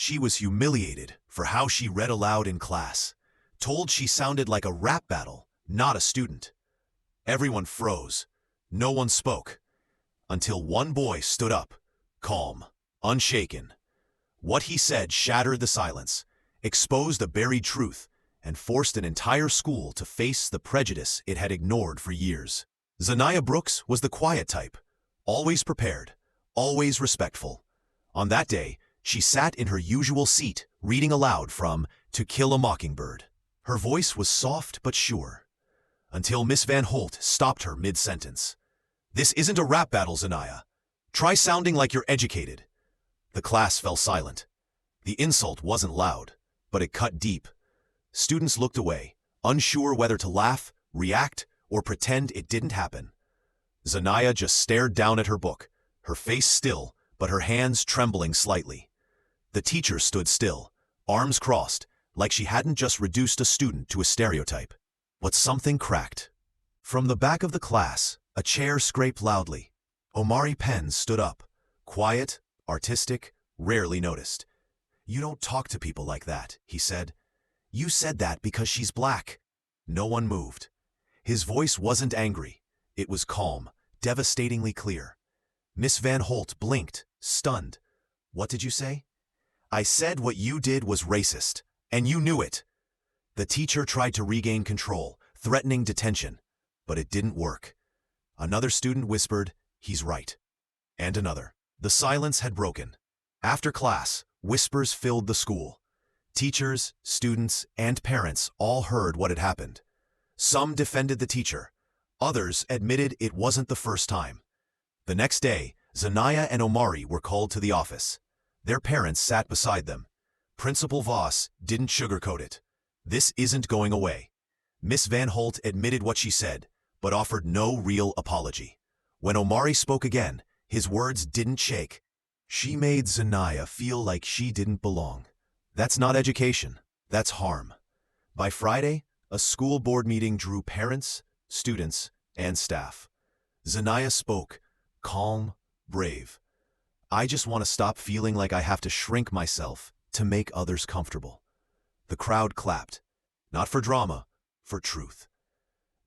She was humiliated for how she read aloud in class, told she sounded like a rap battle, not a student. Everyone froze. No one spoke. Until one boy stood up, calm, unshaken. What he said shattered the silence, exposed a buried truth, and forced an entire school to face the prejudice it had ignored for years. Zaniah Brooks was the quiet type, always prepared, always respectful. On that day, she sat in her usual seat, reading aloud from To Kill a Mockingbird. Her voice was soft but sure, until Miss Van Holt stopped her mid-sentence. "This isn't a rap battle, Zaniah. Try sounding like you're educated." The class fell silent. The insult wasn't loud, but it cut deep. Students looked away, unsure whether to laugh, react, or pretend it didn't happen. Zaniah just stared down at her book, her face still, but her hands trembling slightly. The teacher stood still, arms crossed, like she hadn't just reduced a student to a stereotype. But something cracked. From the back of the class, a chair scraped loudly. Omari Penn stood up, quiet, artistic, rarely noticed. "You don't talk to people like that," he said. "You said that because she's black." No one moved. His voice wasn't angry. It was calm, devastatingly clear. Miss Van Holt blinked, stunned. "What did you say?" "I said what you did was racist, and you knew it." The teacher tried to regain control, threatening detention, but it didn't work. Another student whispered, "He's right." And another. The silence had broken. After class, whispers filled the school. Teachers, students, and parents all heard what had happened. Some defended the teacher. Others admitted it wasn't the first time. The next day, Zaniah and Omari were called to the office. Their parents sat beside them. Principal Voss didn't sugarcoat it. "This isn't going away." Miss Van Holt admitted what she said, but offered no real apology. When Omari spoke again, his words didn't shake. "She made Zaniah feel like she didn't belong. That's not education, that's harm." By Friday, a school board meeting drew parents, students, and staff. Zaniah spoke, calm, brave. "I just want to stop feeling like I have to shrink myself to make others comfortable." The crowd clapped, not for drama, for truth.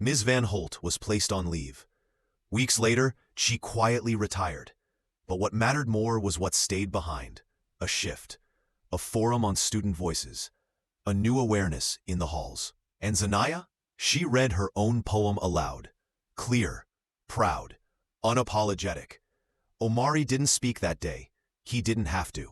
Ms. Van Holt was placed on leave. Weeks later, she quietly retired. But what mattered more was what stayed behind: a shift, a forum on student voices, a new awareness in the halls. And Zaniah? She read her own poem aloud, clear, proud, unapologetic. Omari didn't speak that day. He didn't have to.